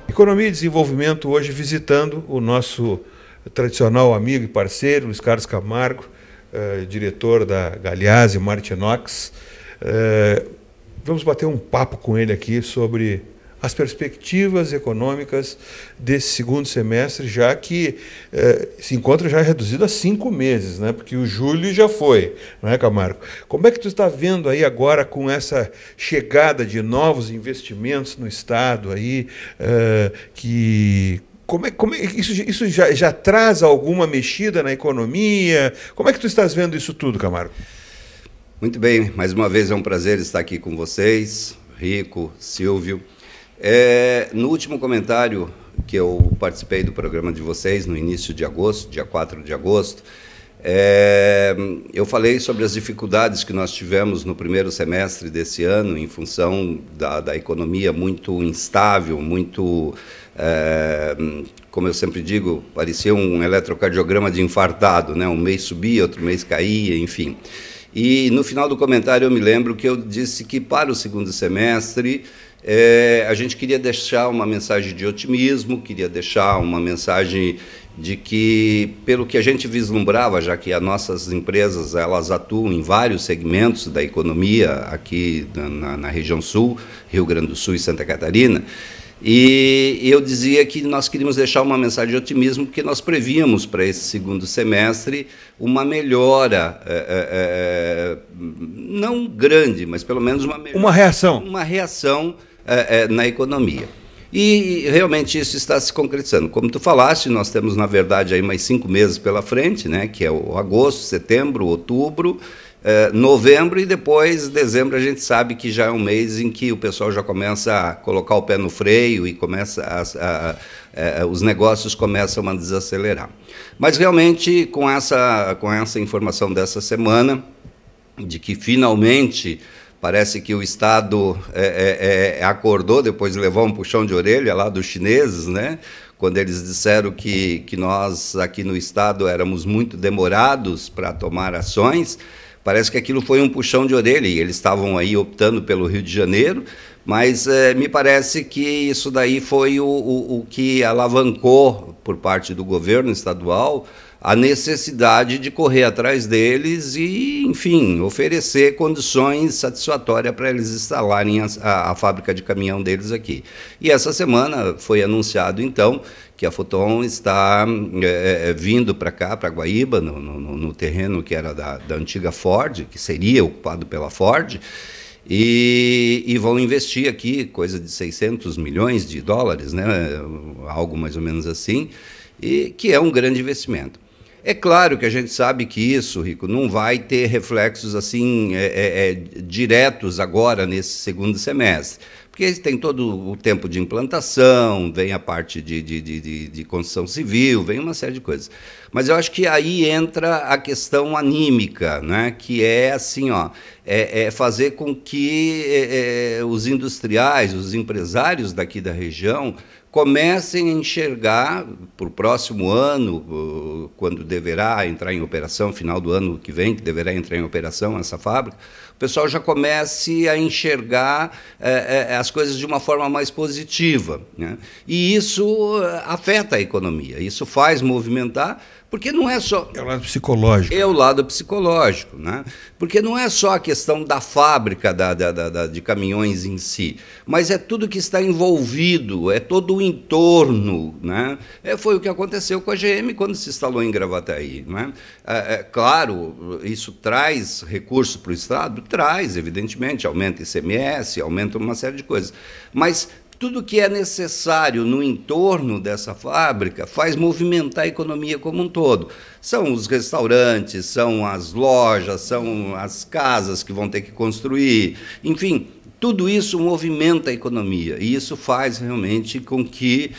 Economia e Desenvolvimento hoje visitando o nosso tradicional amigo e parceiro, Luiz Carlos Camargo, diretor da Galeazzi Martinox. Vamos bater um papo com ele aqui sobre as perspectivas econômicas desse segundo semestre, já que se encontra já reduzido a 5 meses, né? Porque o julho já foi, não é, Camargo? Como é que tu está vendo aí agora com essa chegada de novos investimentos no Estado aí, isso já traz alguma mexida na economia? Como é que tu estás vendo isso tudo, Camargo? Muito bem, mais uma vez é um prazer estar aqui com vocês, Rico, Silvio. No último comentário que eu participei do programa de vocês, no início de agosto, dia 4 de agosto, eu falei sobre as dificuldades que nós tivemos no primeiro semestre desse ano, em função da economia muito instável, muito, como eu sempre digo, parecia um eletrocardiograma de infartado, né? Um mês subia, outro mês caía, enfim. E no final do comentário eu me lembro que eu disse que para o segundo semestre a gente queria deixar uma mensagem de otimismo, queria deixar uma mensagem de que, pelo que a gente vislumbrava, já que as nossas empresas elas atuam em vários segmentos da economia aqui na região sul, Rio Grande do Sul e Santa Catarina, e eu dizia que nós queríamos deixar uma mensagem de otimismo, porque nós prevíamos para esse segundo semestre uma melhora, não grande, mas pelo menos uma reação na economia. E realmente isso está se concretizando. Como tu falaste, nós temos, na verdade, aí mais 5 meses pela frente, né, que é o agosto, setembro, outubro, novembro, e depois, dezembro, a gente sabe que já é um mês em que o pessoal já começa a colocar o pé no freio e os negócios começam a desacelerar. Mas, realmente, com essa informação dessa semana, de que finalmente parece que o Estado acordou depois de levar um puxão de orelha lá dos chineses, né? Quando eles disseram que nós aqui no Estado éramos muito demorados para tomar ações. Parece que aquilo foi um puxão de orelha, e eles estavam aí optando pelo Rio de Janeiro, mas me parece que isso daí foi o que alavancou, por parte do governo estadual, a necessidade de correr atrás deles e, enfim, oferecer condições satisfatórias para eles instalarem a fábrica de caminhão deles aqui. E essa semana foi anunciado, então, que a Foton está vindo para cá, para Guaíba, no terreno que era da antiga Ford, que seria ocupado pela Ford, e vão investir aqui coisa de 600 milhões de dólares, né? Algo mais ou menos assim, e que é um grande investimento. É claro que a gente sabe que isso, Rico, não vai ter reflexos assim diretos agora nesse segundo semestre, porque tem todo o tempo de implantação, vem a parte de construção civil, vem uma série de coisas. Mas eu acho que aí entra a questão anímica, né? Que é assim, fazer com que os industriais, os empresários daqui da região comecem a enxergar para o próximo ano, quando deverá entrar em operação, final do ano que vem, que deverá entrar em operação essa fábrica, o pessoal já comece a enxergar as coisas de uma forma mais positiva, né? E isso afeta a economia, isso faz movimentar, porque não é só... É o lado psicológico. É o lado psicológico, né? Porque não é só a questão da fábrica de caminhões em si, mas é tudo que está envolvido, é todo o entorno, né? Foi o que aconteceu com a GM quando se instalou em Gravataí, né? Claro, isso traz recurso para o Estado? Traz, evidentemente, aumenta ICMS, aumenta uma série de coisas, mas tudo que é necessário no entorno dessa fábrica faz movimentar a economia como um todo. São os restaurantes, são as lojas, são as casas que vão ter que construir, enfim, tudo isso movimenta a economia, e isso faz realmente com que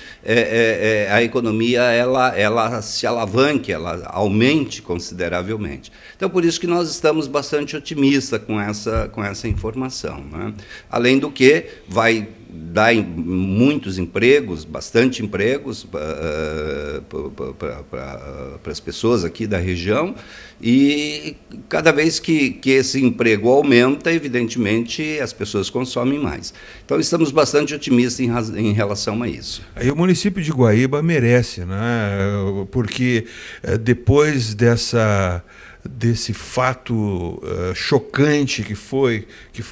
a economia ela se alavanque, ela aumente consideravelmente. Então, por isso que nós estamos bastante otimistas com essa informação, né? Além do que, vai dá muitos empregos, bastante empregos para as pessoas aqui da região, e cada vez que esse emprego aumenta, evidentemente as pessoas consomem mais. Então estamos bastante otimistas em relação a isso. Aí o município de Guaíba merece, né? Porque depois desse fato chocante que foi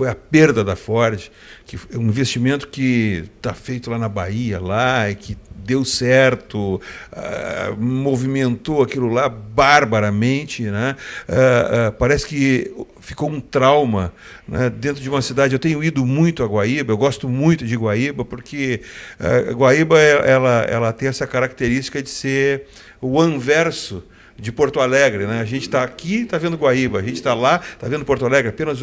a perda da Ford, que é um investimento que está feito lá na Bahia, lá, e que deu certo, movimentou aquilo lá barbaramente, né? Parece que ficou um trauma, né, dentro de uma cidade. Eu tenho ido muito a Guaíba, eu gosto muito de Guaíba, porque Guaíba ela tem essa característica de ser o anverso de Porto Alegre, né? A gente está aqui, está vendo Guaíba, a gente está lá, está vendo Porto Alegre, apenas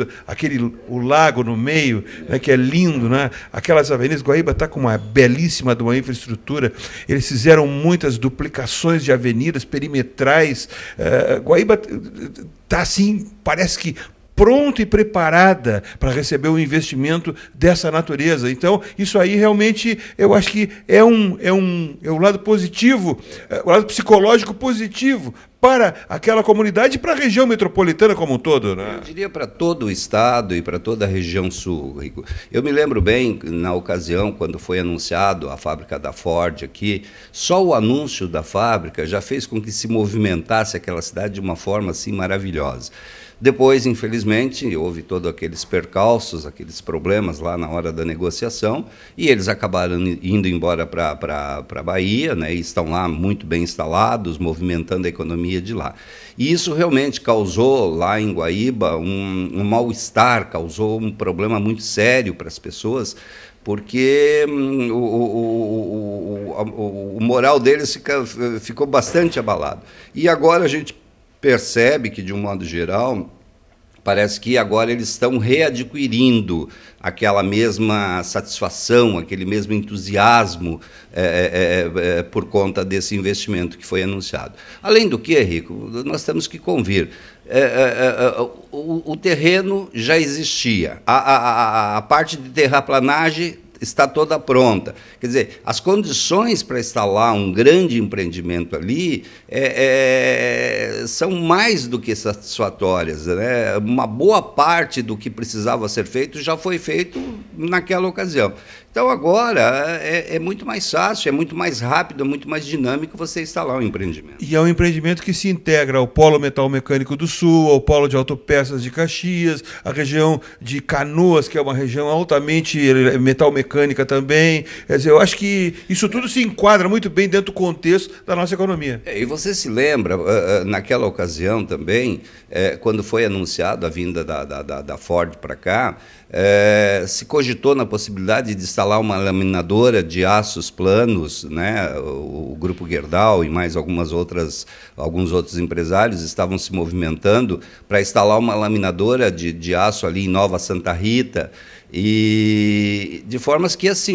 o lago no meio, né, que é lindo, né? Aquelas avenidas. Guaíba está com uma belíssima de uma infraestrutura. Eles fizeram muitas duplicações de avenidas perimetrais. Guaíba está assim, parece que pronta e preparada para receber um investimento dessa natureza. Então, isso aí realmente, eu acho que é o lado positivo, o lado psicológico positivo para aquela comunidade e para a região metropolitana como um todo, né? Eu diria para todo o estado e para toda a região sul, Rico. Eu me lembro bem, na ocasião, quando foi anunciado a fábrica da Ford aqui, só o anúncio da fábrica já fez com que se movimentasse aquela cidade de uma forma assim maravilhosa. Depois, infelizmente, houve todos aqueles percalços, aqueles problemas lá na hora da negociação, e eles acabaram indo embora para a Bahia, né, e estão lá muito bem instalados, movimentando a economia de lá. E isso realmente causou lá em Guaíba um mal-estar, causou um problema muito sério para as pessoas, porque o moral deles ficou bastante abalado. E agora a gente percebe que, de um modo geral, parece que agora eles estão readquirindo aquela mesma satisfação, aquele mesmo entusiasmo por conta desse investimento que foi anunciado. Além do que, Rico, nós temos que convir. O terreno já existia, a parte de terraplanagem está toda pronta. Quer dizer, as condições para instalar um grande empreendimento ali são mais do que satisfatórias, né? Uma boa parte do que precisava ser feito já foi feito naquela ocasião. Então, agora, é muito mais fácil, é muito mais rápido, é muito mais dinâmico você instalar um empreendimento. E é um empreendimento que se integra ao Polo Metal Mecânico do Sul, ao Polo de Autopeças de Caxias, a região de Canoas, que é uma região altamente metalmecânica também. Quer dizer, eu acho que isso tudo se enquadra muito bem dentro do contexto da nossa economia. E você se lembra, naquela ocasião também, quando foi anunciado a vinda da Ford para cá, se cogitou na possibilidade de instalar uma laminadora de aços planos, né? O Grupo Gerdau e mais alguns outros empresários estavam se movimentando para instalar uma laminadora de aço ali em Nova Santa Rita, e de formas que, assim,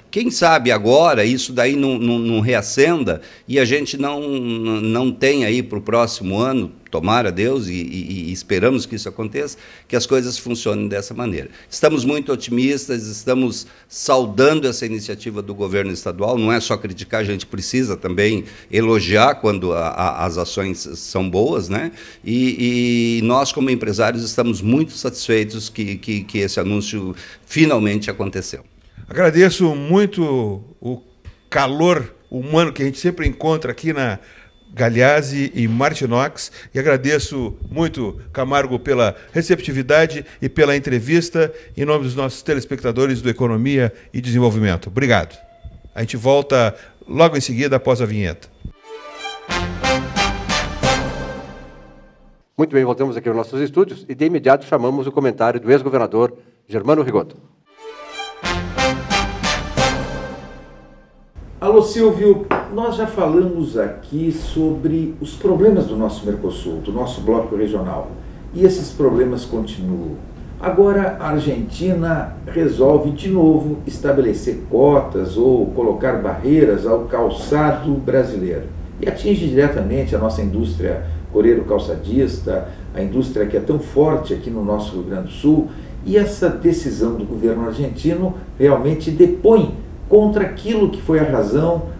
quem sabe agora isso daí não reacenda e a gente não tem aí para o próximo ano, tomara Deus, e esperamos que isso aconteça, que as coisas funcionem dessa maneira. Estamos muito otimistas, estamos saudando essa iniciativa do governo estadual. Não é só criticar, a gente precisa também elogiar quando as ações são boas, né? E nós, como empresários, estamos muito satisfeitos que esse anúncio finalmente aconteceu. Agradeço muito o calor humano que a gente sempre encontra aqui na Galeazzi e Martinox, e agradeço muito, Camargo, pela receptividade e pela entrevista, em nome dos nossos telespectadores do Economia e Desenvolvimento. Obrigado. A gente volta logo em seguida, após a vinheta. Muito bem, voltamos aqui aos nossos estúdios e de imediato chamamos o comentário do ex-governador Germano Rigoto. Alô, Silvio, nós já falamos aqui sobre os problemas do nosso Mercosul, do nosso bloco regional, e esses problemas continuam. Agora a Argentina resolve de novo estabelecer cotas ou colocar barreiras ao calçado brasileiro e atinge diretamente a nossa indústria coreiro-calçadista, a indústria que é tão forte aqui no nosso Rio Grande do Sul E essa decisão do governo argentino realmente depõe contra aquilo que foi a razão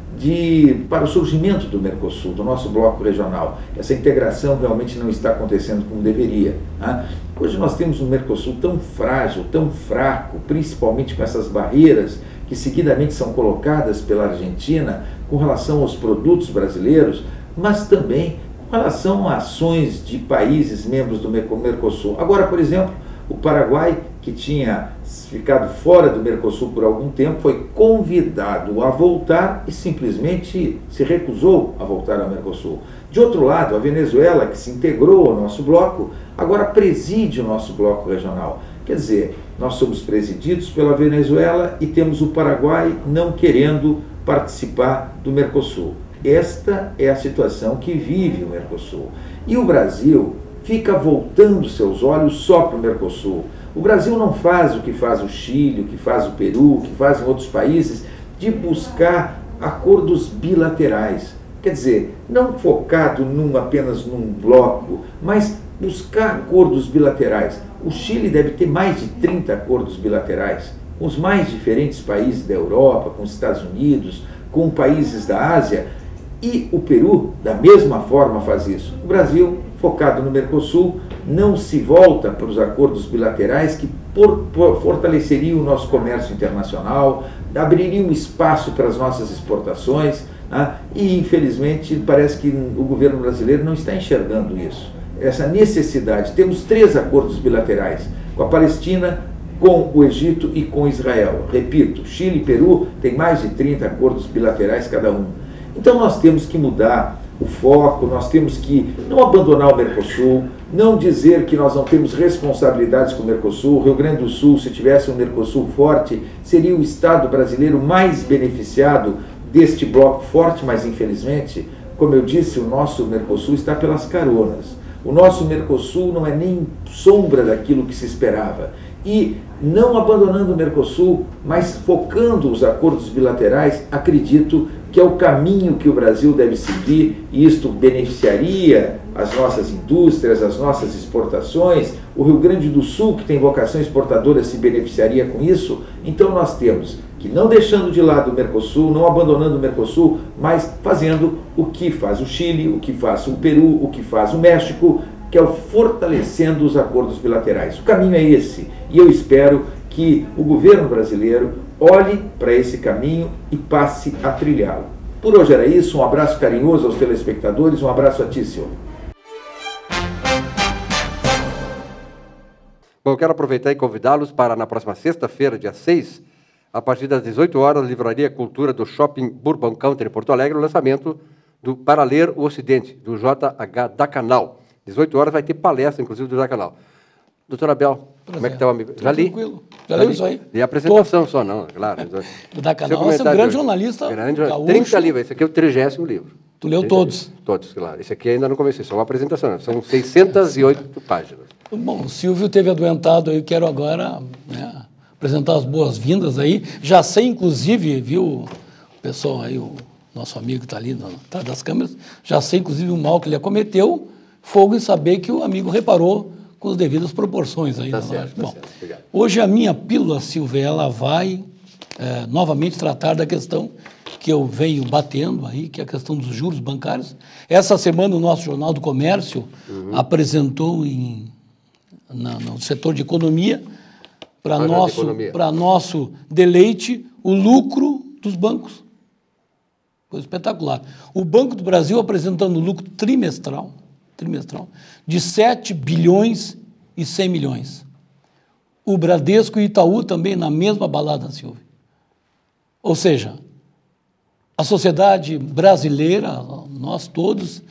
para o surgimento do Mercosul, do nosso bloco regional. Essa integração realmente não está acontecendo como deveria. Né? Hoje nós temos um Mercosul tão frágil, tão fraco, principalmente com essas barreiras que seguidamente são colocadas pela Argentina com relação aos produtos brasileiros, mas também com relação a ações de países membros do Mercosul. Agora, por exemplo, o Paraguai, que tinha ficado fora do Mercosul por algum tempo, foi convidado a voltar e simplesmente se recusou a voltar ao Mercosul. De outro lado, a Venezuela, que se integrou ao nosso bloco, agora preside o nosso bloco regional. Quer dizer, nós somos presididos pela Venezuela e temos o Paraguai não querendo participar do Mercosul. Esta é a situação que vive o Mercosul. E o Brasil fica voltando seus olhos só para o Mercosul. O Brasil não faz o que faz o Chile, o que faz o Peru, o que fazem outros países, de buscar acordos bilaterais. Quer dizer, não focado apenas num bloco, mas buscar acordos bilaterais. O Chile deve ter mais de 30 acordos bilaterais com os mais diferentes países da Europa, com os Estados Unidos, com países da Ásia, e o Peru, da mesma forma, faz isso. O Brasil, focado no Mercosul, não se volta para os acordos bilaterais que fortaleceriam o nosso comércio internacional, abririam espaço para as nossas exportações, né? E, infelizmente, parece que o governo brasileiro não está enxergando isso. Essa necessidade. Temos 3 acordos bilaterais, com a Palestina, com o Egito e com Israel. Repito, Chile e Peru têm mais de 30 acordos bilaterais cada um. Então nós temos que mudar o foco, nós temos que não abandonar o Mercosul, não dizer que nós não temos responsabilidades com o Mercosul. O Rio Grande do Sul, se tivesse um Mercosul forte, seria o estado brasileiro mais beneficiado deste bloco forte, mas infelizmente, como eu disse, o nosso Mercosul está pelas caronas. O nosso Mercosul não é nem sombra daquilo que se esperava. E não abandonando o Mercosul, mas focando os acordos bilaterais, acredito que é o caminho que o Brasil deve seguir, e isto beneficiaria as nossas indústrias, as nossas exportações. O Rio Grande do Sul, que tem vocação exportadora, se beneficiaria com isso. Então nós temos que, não deixando de lado o Mercosul, não abandonando o Mercosul, mas fazendo o que faz o Chile, o que faz o Peru, o que faz o México, que é o fortalecendo os acordos bilaterais. O caminho é esse, e eu espero que o governo brasileiro olhe para esse caminho e passe a trilhá-lo. Por hoje era isso, um abraço carinhoso aos telespectadores, um abraço a ti, Silvio. Bom, eu quero aproveitar e convidá-los para, na próxima sexta-feira, dia 6, a partir das 18 horas, Livraria Cultura do Shopping Bourbon Country, em Porto Alegre, o lançamento do Para Ler o Ocidente, do J.H. Dacanal. 18 horas vai ter palestra, inclusive, do Dacanal. Doutora Bel, como é que está o amigo? Já li. Tranquilo. Já li isso aí. E a apresentação só, não, claro. O Dacanal é um grande jornalista. 30 livros, esse aqui é o 30º livro. Tu leu todos? Todos, claro. Esse aqui ainda não comecei, só uma apresentação. São 608 páginas. Bom, o Silvio teve adoentado aí, quero agora apresentar as boas-vindas aí. Já sei, inclusive, viu, o pessoal aí, o nosso amigo que está ali atrás das câmeras, já sei, inclusive, o mal que ele cometeu, fogo em saber que o amigo reparou com as devidas proporções aí. Tá certo, tá certo. Obrigado. Hoje a minha pílula, Silvia, ela vai novamente tratar da questão que eu venho batendo aí, que é a questão dos juros bancários. Essa semana o nosso Jornal do Comércio apresentou no setor de economia, para nosso deleite, o lucro dos bancos. Foi espetacular. O Banco do Brasil apresentando lucro trimestral de 7 bilhões e 100 milhões. O Bradesco e Itaú também na mesma balada, Silvio. Ou seja, a sociedade brasileira, nós todos,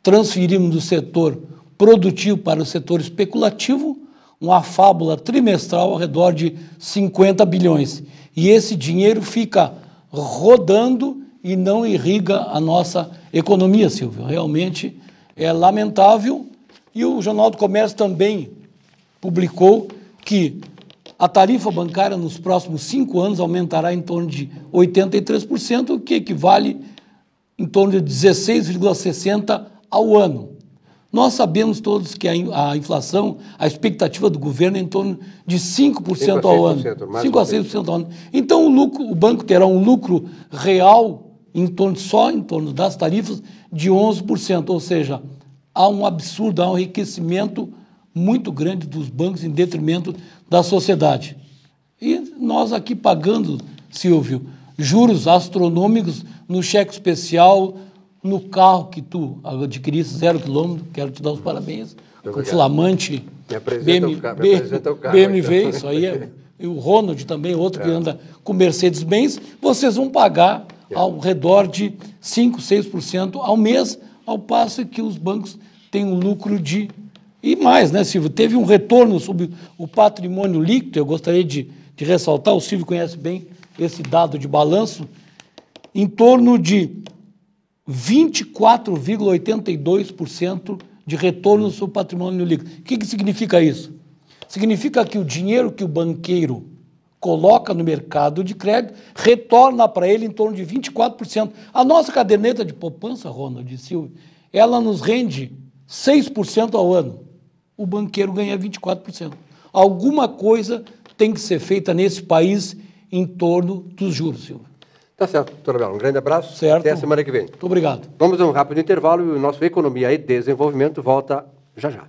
transferimos do setor produtivo para o setor especulativo uma fábula trimestral ao redor de 50 bilhões. E esse dinheiro fica rodando e não irriga a nossa economia, Silvio. Realmente é lamentável. E o Jornal do Comércio também publicou que a tarifa bancária nos próximos 5 anos aumentará em torno de 83%, o que equivale em torno de 16,60% ao ano. Nós sabemos todos que a inflação, a expectativa do governo é em torno de 5% ao ano. 5 a 6% ao ano. Então o banco terá um lucro real em torno das tarifas de 11%, ou seja, há um absurdo, há um enriquecimento muito grande dos bancos em detrimento da sociedade. E nós aqui pagando, Silvio, juros astronômicos no cheque especial, no carro que tu adquiriste 0 km, quero te dar os parabéns, com flamante BMW, isso aí é, e o Ronald também, outro que anda com Mercedes-Benz, vocês vão pagar ao redor de 5, 6% ao mês, ao passo que os bancos têm um lucro de... E mais, né, Silvio? Teve um retorno sobre o patrimônio líquido, eu gostaria de ressaltar, o Silvio conhece bem esse dado de balanço, em torno de 24,82% de retorno sobre o patrimônio líquido. O que significa isso? Significa que o dinheiro que o banqueiro coloca no mercado de crédito retorna para ele em torno de 24%. A nossa caderneta de poupança, Ronald e Silvio, ela nos rende 6% ao ano. O banqueiro ganha 24%. Alguma coisa tem que ser feita nesse país em torno dos juros, Silvio. Tá certo, doutor Abel. Um grande abraço. Certo. Até a semana que vem. Muito obrigado. Vamos a um rápido intervalo e o nosso Economia e Desenvolvimento volta já já.